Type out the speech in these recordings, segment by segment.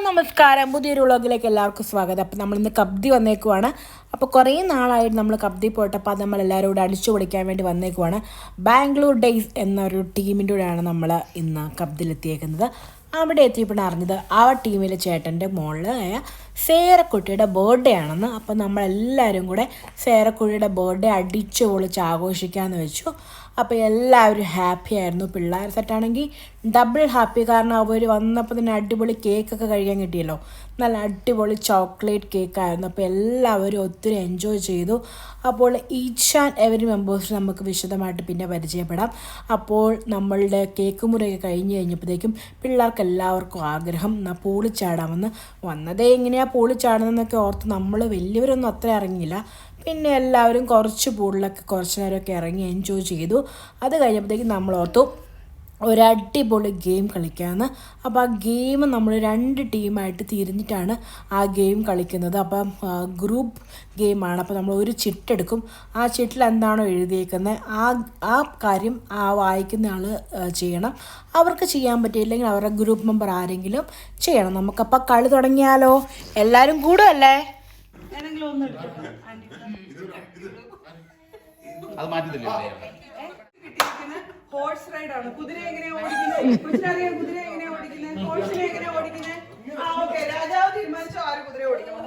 നമസ്കാരം, പുതിയൊരു വ്ളോഗിലേക്ക് എല്ലാവർക്കും സ്വാഗതം. അപ്പോൾ നമ്മളിന്ന് കബ്ദി വന്നേക്കുവാണ്. അപ്പോൾ കുറേ നാളായിട്ട് നമ്മൾ കബ്ദി പോയിട്ടപ്പോൾ അത് നമ്മളെല്ലാവരും കൂടെ അടിച്ചു പൊളിക്കാൻ വേണ്ടി വന്നേക്കുവാണ്. ബാംഗ്ലൂർ ഡേയ്സ് എന്നൊരു ടീമിൻ്റെ കൂടെയാണ് നമ്മൾ ഇന്ന് കബ്ദിലെത്തിയേക്കുന്നത്. അവിടെ എത്തിയപ്പോഴാണ് അറിഞ്ഞത് ആ ടീമിലെ ചേട്ടൻ്റെ മോളായ സേറക്കുട്ടിയുടെ ബർത്ത്ഡേ ആണെന്ന്. അപ്പോൾ നമ്മളെല്ലാവരും കൂടെ സേറക്കുട്ടിയുടെ ബർത്ത്ഡേ അടിച്ചു പൊളിച്ച് ആഘോഷിക്കാമെന്ന് വെച്ചു. അപ്പോൾ എല്ലാവരും ഹാപ്പി ആയിരുന്നു. പിള്ളേർ സെറ്റാണെങ്കിൽ ഡബിൾ ഹാപ്പി, കാരണം അവർ വന്നപ്പോൾ തന്നെ അടിപൊളി കേക്കൊക്കെ കഴിക്കാൻ കിട്ടിയല്ലോ. നല്ല അടിപൊളി ചോക്ലേറ്റ് കേക്കായിരുന്നു. അപ്പോൾ എല്ലാവരും ഒത്തിരി എൻജോയ് ചെയ്തു. അപ്പോൾ ഈച്ച് ആൻഡ് എവരി മെമ്പേഴ്സിന് നമുക്ക് വിശദമായിട്ട് പിന്നെ പരിചയപ്പെടാം. അപ്പോൾ നമ്മളുടെ കേക്ക് മുറിയൊക്കെ കഴിഞ്ഞ് കഴിഞ്ഞപ്പോഴത്തേക്കും പിള്ളേർക്ക് എല്ലാവർക്കും ആഗ്രഹം പൂളി ചാടാമെന്ന്. വന്നതേ എങ്ങനെയാണ് പൂളി ചാടുന്നതെന്നൊക്കെ ഓർത്ത് നമ്മൾ വലിയവരൊന്നും അത്ര ഇറങ്ങിയില്ല. പിന്നെ എല്ലാവരും കുറച്ച് പൂളിലൊക്കെ കുറച്ച് നേരമൊക്കെ ഇറങ്ങി എൻജോയ് ചെയ്തു. അത് കഴിഞ്ഞപ്പോഴത്തേക്കും നമ്മൾ ഓർത്തു ഒരടിപൊളി ഗെയിം കളിക്കാമെന്ന്. അപ്പോൾ ആ ഗെയിം നമ്മൾ 2 ടീമായിട്ട് തിരിഞ്ഞിട്ടാണ് ആ ഗെയിം കളിക്കുന്നത്. അപ്പം ഗ്രൂപ്പ് ഗെയിമാണ്. അപ്പോൾ നമ്മൾ ഒരു ചിട്ടെടുക്കും. ആ ചിട്ടിൽ എന്താണോ എഴുതിയേക്കുന്നത് ആ കാര്യം വായിക്കുന്ന ആൾ ചെയ്യണം. അവർക്ക് ചെയ്യാൻ പറ്റിയില്ലെങ്കിൽ അവരുടെ ഗ്രൂപ്പ് മെമ്പർ ആരെങ്കിലും ചെയ്യണം. നമുക്കപ്പോൾ കളി തുടങ്ങിയാലോ? എല്ലാവരും കൂടുമല്ലേ? അത് മാറ്റത്തില്ല. ഹോഴ്സ് റൈഡ് ആണ്. കുതിര എങ്ങനെയാ ഓടിക്കുന്നത്? കൊച്ചിനറിയാം കുതിര എങ്ങനെയാ ഓടിക്കുന്നത്, ഹോഴ്സിനെ എങ്ങനെയാ ഓടിക്കുന്നത്. ഓക്കെ, രാജാവ് തീരുമാനിച്ചോ ആര് കുതിര ഓടിക്കണം.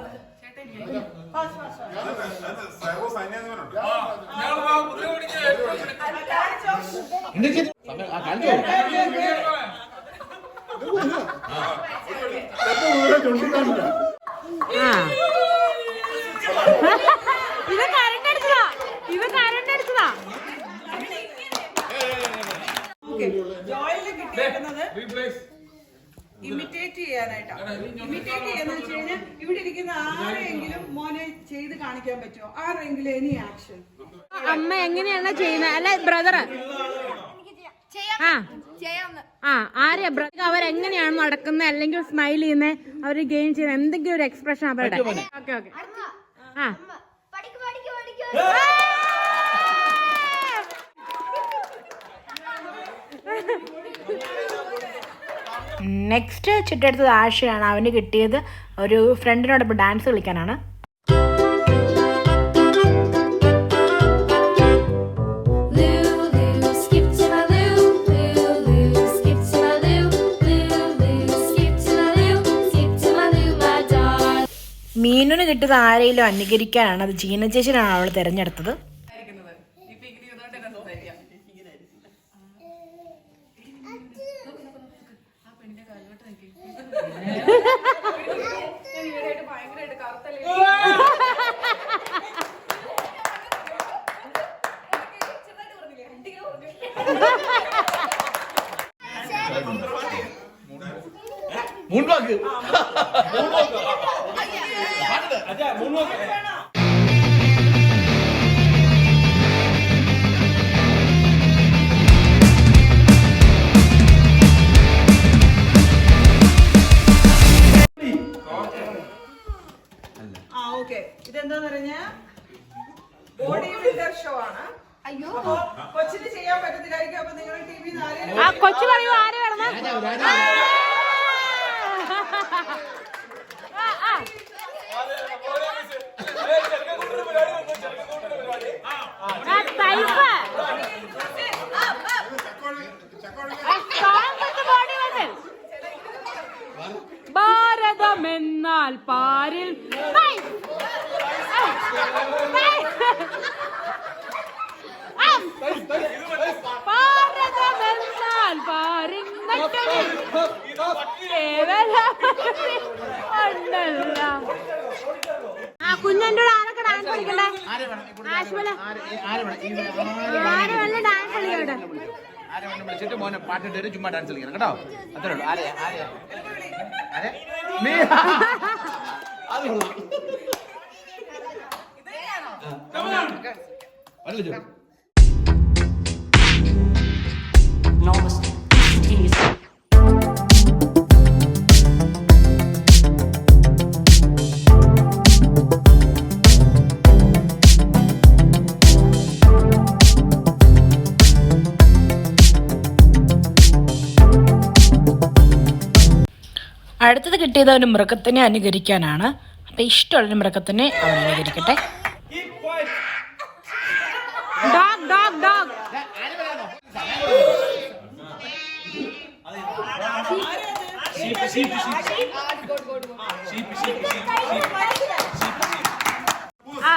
ജോയില് കിട്ടിയിരിക്കുന്നത് ഇമിറ്റേറ്റ് ചെയ്യാനായിട്ടാണ്. ഇമിറ്റേറ്റ് ചെയ്യാന്ന് വെച്ച് കഴിഞ്ഞാൽ ഇവിടെ ഇരിക്കുന്ന ആരെങ്കിലും മോനെ ചെയ്ത് കാണിക്കാൻ പറ്റുമോ? ആരെങ്കിലും എനി ആക്ഷൻ. അമ്മ എങ്ങനെയാണ് ചെയ്യുന്നത്? അല്ല ബ്രദറ് ആരെയാ ബ്രദർ? അവരെങ്ങനെയാണ് നടക്കുന്നത്, അല്ലെങ്കിൽ സ്മൈൽ ചെയ്യുന്നത്, അവർ ഗെയിം ചെയ്യുന്നത്, എന്തെങ്കിലും ഒരു എക്സ്പ്രഷൻ അവരുടെ. Okay okay. ആ നെക്സ്റ്റ് ചിട്ടെടുത്തത് ആഷിയാണ്. അവന് കിട്ടിയത് ഒരു ഫ്രണ്ടിനോടൊപ്പം ഡാൻസ് കളിക്കാനാണ്. മീനുന് കിട്ടിയത് ആരെങ്കിലും അനുകരിക്കാനാണ്. അത് ജീന ചേച്ചിനാണ് അവൾ തിരഞ്ഞെടുത്തത്. ഇതെന്താന്ന് പറഞ്ഞാ ബോഡി ബിൽഡർ ഷോ ആണ്. കൊച്ചിന് ചെയ്യാൻ പറ്റത്തില്ലായിരിക്കും. അപ്പൊ നിങ്ങളുടെ ടീമിൽ കൊച്ചു പറയൂ ആര് വരണം. ഭാരതമെന്നാൽ പാരിൽ ഭാരതമെന്നാൽ പാരിൽ കുഞ്ഞൻ്റെ ആരൊക്കെ ഡാൻസ് കളിക്കണ്ടേ? ഡാൻസ് കളിക്കട്ടെ. വിളിച്ചിട്ട് മോനെ പാട്ടിട്ട് ചുമ്മാ ഡാൻസ് കളിക്കണം കേട്ടോ. അത്രേ ഉള്ളൂ. അടുത്തത് കിട്ടിയത് ഒരു മൃഗത്തിനെ അനുകരിക്കാനാണ്. അപ്പം ഇഷ്ടമുള്ളൊരു മൃഗത്തിനെ അവൻ അനുകരിക്കട്ടെ. Dog dog dog.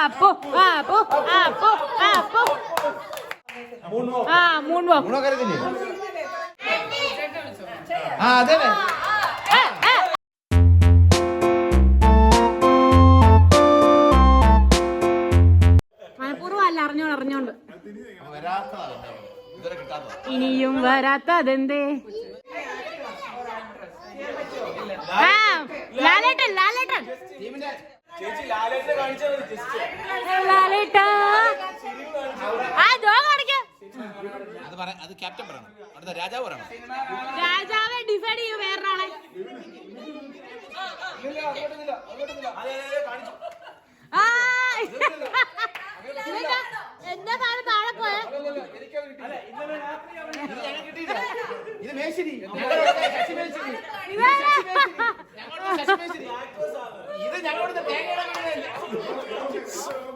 അപ്പോ അപ്പോ അപ്പോ അപ്പോ മൂൺ വാക്ക്. അതെ മനഃപൂർവ്വം അല്ല, അറിഞ്ഞോണ്ട്. ഇനിയും വരാത്തതെന്തേ? ലാലേട്ടൻ ലാലേട്ടൻ ലാലേട്ട ആ ജോഗ് അടിക്ക. അത് ക്യാപ്റ്റൻ പറയണം, അടുത്ത രാജാവ് പറയണം. രാജാവെ ഡിസൈഡ് ചെയ്യും വേറൊരാളെ. എന്താ സാധനം താഴെ പോയ?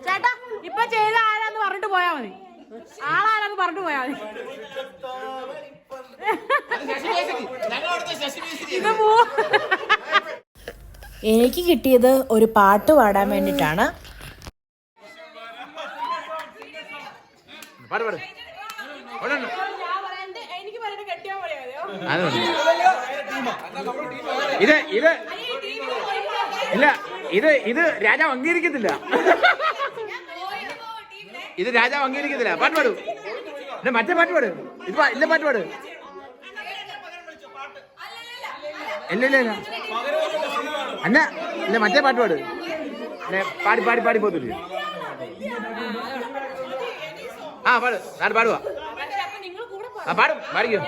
ചേട്ടാ ഇപ്പൊ ചെയ്ത ആരാന്ന് പറഞ്ഞിട്ട് പോയാ മതി. ആളാരാന്ന് പറഞ്ഞിട്ട് പോയാ മതി. എനിക്ക് കിട്ടിയത് ഒരു പാട്ട് പാടാൻ വേണ്ടിയിട്ടാണ്. ഇത് രാജാവ് അംഗീകരിക്കത്തില്ല. ഇത് രാജാവ് അംഗീകരിക്കത്തില്ല. പാട്ട് പാടൂ. മറ്റേ പാട്ട് പാട്. ഇല്ല പാട്ട് പാട്. ഇല്ല അന്ന ഇല്ല മറ്റേ പാട്ട് പാട്. പാടി പാടി പാടി പോത്തില്ല. പാട്. ഞാൻ പാടുവാ. പാടും പാടിക്കോ.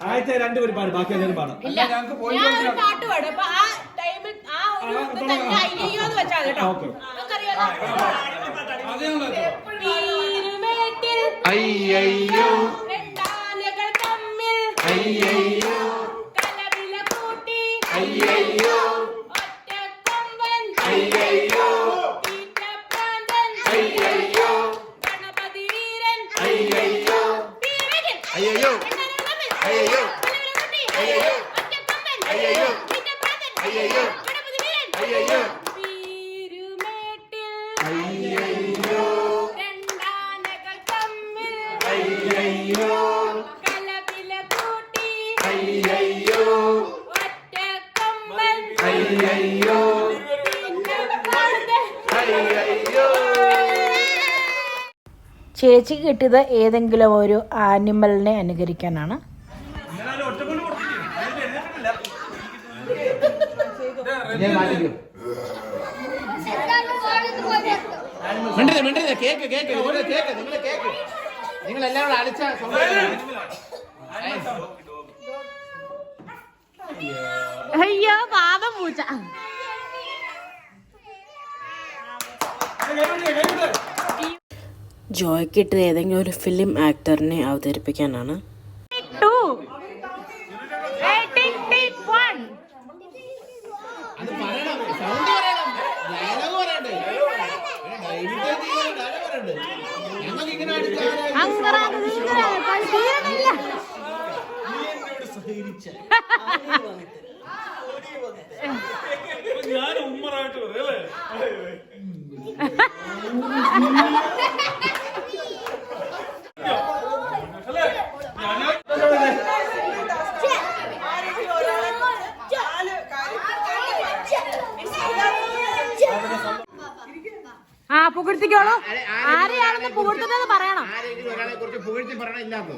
ആഴ്ച രണ്ടുപേരും പാടും, ബാക്കി എല്ലാവരും പാടും. പാട്ട് പാടും. അപ്പൊ ആ ടൈമിൽ ആ ഒരു അയ്യോ എന്ന് വെച്ചാൽ കേട്ടോ. അയ്യോ വെട്ടാനകൾ തമ്മിൽ അയ്യോ കലവില കൂട്ടി അയ്യോ ഒറ്റക്കൊമ്പൻ അയ്യോ തീറ്റപ്രാന്തൻ അയ്യോ ഗണപതി വീരൻ അയ്യോ വീരൻ അയ്യോ അയ്യോ അയ്യോ ഒറ്റക്കൊമ്പൻ അയ്യോ തീറ്റപ്രാന്തൻ അയ്യോ ഗണപതി വീരൻ അയ്യോ വീരുമേട്ടിൽ അയ്യോ രണ്ടാനകൾ തമ്മിൽ അയ്യോ കലവില കൂട്ടി അയ്യോ ഒറ്റക്കൊമ്പൻ അയ്യോ തീറ്റപ്രാന്തൻ. അയ്യോ. ചേച്ചിക്ക് കിട്ടിയത് ഏതെങ്കിലും ഒരു ആനിമലിനെ അനുകരിക്കാനാണ്. മിണ്ടരുത്. കേക്ക് നിങ്ങൾ എല്ലാവരും അടിച്ച അയ്യോ പാപം പൂച്ച. ജോയ്ക്ക് കിട്ടിയത് ഏതെങ്കിലും ഒരു ഫിലിം ആക്ടറിനെ അവതരിപ്പിക്കാനാണ്. 2 8 1 അത് പറയണം, സൗണ്ട് പറയണം, ഡയലോഗ് പറയണ്ടേ. ഞങ്ങൾക്ക് ഇങ്ങനെ ഞാൻ ഉമ്മറായിട്ട് പറയല്ലേ. ആ പുകഴ്ത്തിക്കോളൂ. ആരെയാണെന്ന് പുകഴ്ത്തുന്നത് പറയണം. ആരെങ്കിലും ഒരാളെ കുറിച്ച് പുകഴ്ത്തി പറയണം. ഇല്ലാത്തത്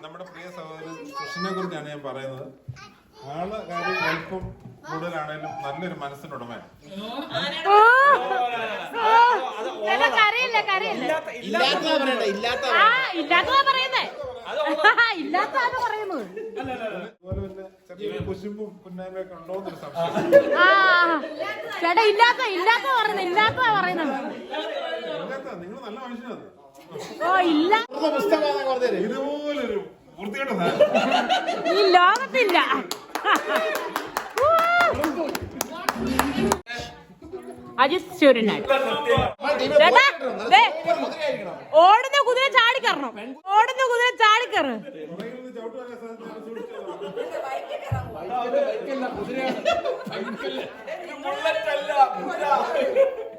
നമ്മുടെ പ്രിയ സഹോദരൻ കൃഷ്ണനെ കുറിച്ചാണ് ഞാൻ പറയുന്നത്. ആള് കാര്യം വലിപ്പം കൂടുതലാണേലും നല്ലൊരു മനസ്സിനുടമയാണ്. കരയില്ല ഇല്ലാത്തതാ പറയട്ടെ. ഇല്ലാത്തതാ പറയുന്നേ. ഇല്ലാത്തതാണ് പറയുന്നത്. അതുപോലെ തന്നെ ചെറിയ കുശുമ്പും പുന്നായ്മയൊക്കെ ഉണ്ടോന്നൊരു സംശയം. ചേട്ടാ ഇല്ലാത്ത പറയുന്നത്. നിങ്ങൾ നല്ല മനുഷ്യനാണ്. ഓ ഇല്ല, ഇതുപോലൊരു വൃത്തികെട്ട സാധനം ഈ ലോകത്തില്ല. അജിത് ശൂരനാട്. ചേട്ടാ, ദേ, ഓടുന്ന കുതിര ചാടിക്കറണം. ഓടുന്ന കുതിര ചാടിക്കറ്.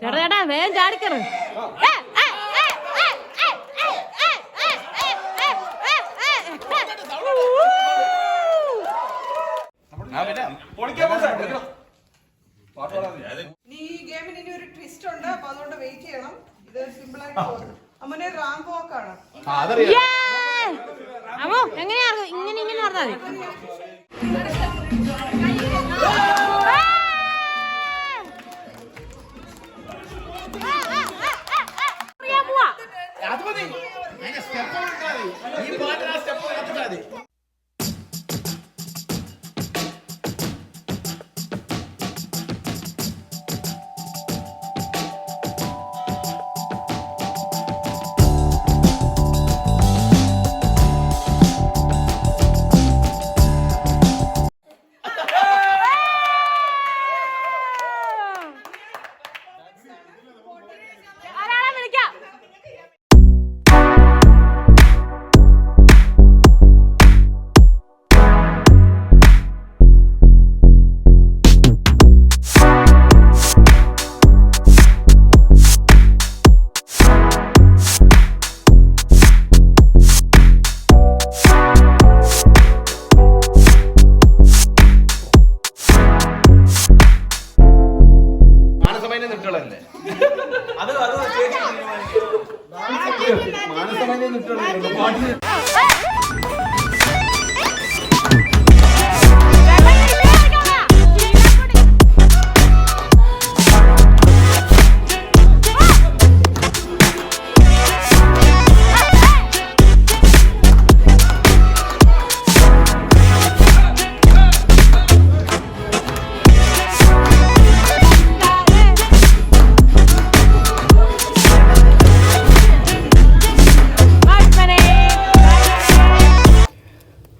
ചേട്ടാ ചേട്ടാ വേഗം ചാടിക്കറ്. ഈ ഗെയിമിന് ഇനി ഒരു ട്വിസ്റ്റ് ഉണ്ട്, അപ്പൊ അതുകൊണ്ട് വെയിറ്റ് ചെയ്യണം. ഇത് സിമ്പിൾ ആയിട്ട് പോകും. അമ്മനെ റാമ്പ് വാക്കാണ്. അമ്മോ എങ്ങനെയാ ഇങ്ങനെ ഇങ്ങനെ പറഞ്ഞാൽ മതി.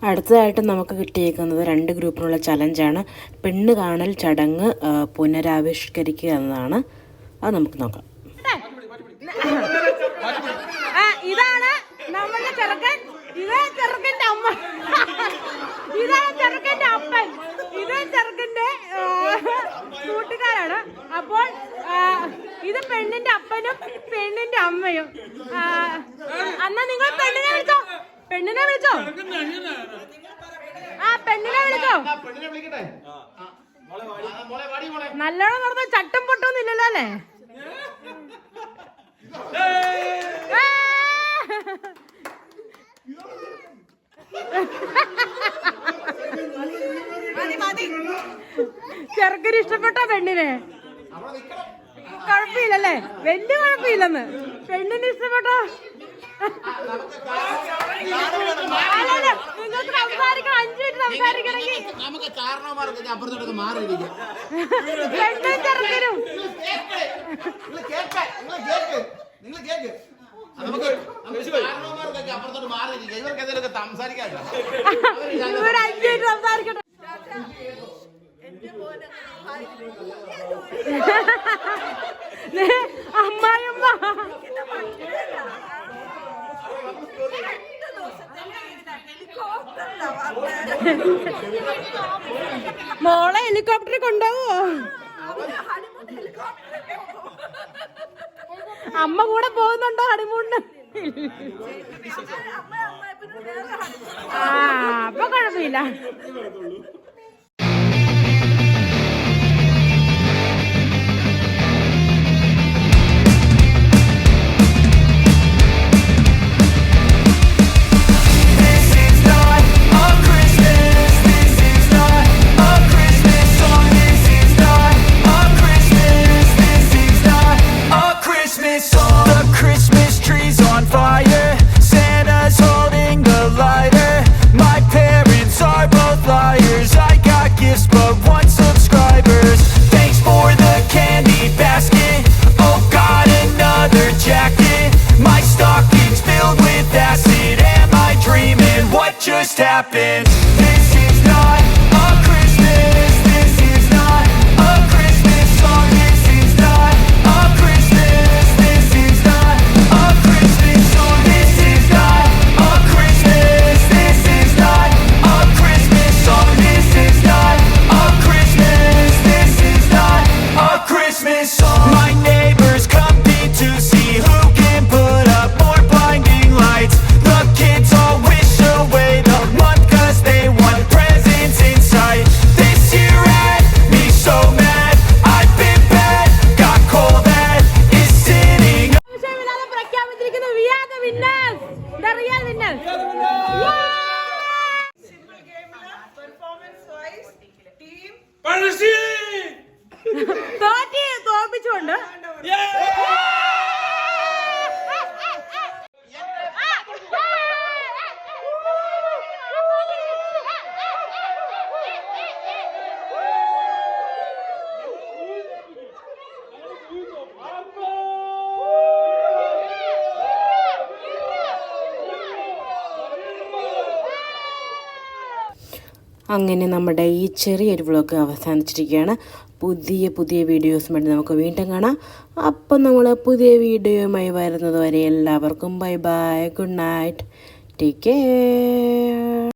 അടുത്തതായിട്ട് നമുക്ക് കിട്ടിയേക്കുന്നത് 2 ഗ്രൂപ്പിനുള്ള ചലഞ്ചാണ്. പെണ്ണ് കാണൽ ചടങ്ങ് പുനരാവിഷ്കരിക്കുക എന്നതാണ്. അത് നമുക്ക് നോക്കാം. ഇതാണ് നമ്മുടെ ചെറുക്കൻ, ഇതേ ചെറുക്കൻ്റെ അമ്മ, ഇതേ ചെറുക്കൻ്റെ അപ്പൻ, ഇതേ ചെറുക്കൻ്റെ കൂട്ടുകാരാണ്. അപ്പോൾ ഇത് പെണ്ണിന്റെ അപ്പനും പെണ്ണിന്റെ അമ്മയും. അന്നാ നിങ്ങൾ പെണ്ണിനെ വിളിച്ചോ, പെണ്ണിനെ വിളിച്ചോ, പെണ്ണിനെ വിളിച്ചോ. നല്ലോണം നടന്ന ചട്ടും പൊട്ടൊന്നും ഇല്ലല്ലോ അല്ലേ? ചെറുക്കന് ഇഷ്ടപ്പെട്ട പെണ്ണിനെ കുഴപ്പമില്ലല്ലേ? വലിയ കുഴപ്പമില്ലെന്ന്. പെണ്ണിന് ഇഷ്ടപ്പെട്ടോ? നിങ്ങൾക്ക് സംസാരിക്കണം, 5 മിനിറ്റ് സംസാരിക്കണമെങ്കിൽ നമുക്ക് കാരണവന്മാർക്ക് അപ്പുറത്തോട്ട് മാറിയിരിക്കും. പെണ്ണും ചെറുക്കനും കാരണവന്മാർക്കൊക്കെ അപ്പുറത്തോട്ട് മാറിയിരിക്കും. ഇവർക്ക് എന്തെങ്കിലുമൊക്കെ സംസാരിക്കാറില്ല. ഇവർ 5 മിനിറ്റ് സംസാരിക്കട്ടെ. അമ്മായിയമ്മ മോളെ ഹെലികോപ്റ്ററിൽ കൊണ്ടുപോവോ? അമ്മ കൂടെ പോകുന്നുണ്ടോ ഹണിമൂണിന്? അപ്പൊ കുഴപ്പമില്ല. Jacket happen. This is not a Christmas. This is not a Christmas song. This is not a Christmas. This is not a Christmas song. This is not a Christmas. This is not a Christmas song. This is not a Christmas. This is not a Christmas song. My neighbors compete to see who can put up more blinding lights. The kids all wish away the month 'cause they want presents in sight. This year had me so mad. I've been bad, got cold that is sitting. സംശയമില്ലാതെ പ്രഖ്യാപിച്ചിരിക്കുന്നു we are the winners, the real winners. Simple ഗെയിമില് performance wise team തോപ്പിച്ചുകൊണ്ട് അങ്ങനെ നമ്മുടെ ഈ ചെറിയൊരു vlog അവസാനിച്ചിരിക്കുകയാണ്. പുതിയ വീഡിയോസുമായിട്ട് നമുക്ക് വീണ്ടും കാണാം. അപ്പം നമ്മൾ പുതിയ വീഡിയോയുമായി വരുന്നത് വരെ എല്ലാവർക്കും bye bye, good night, take care.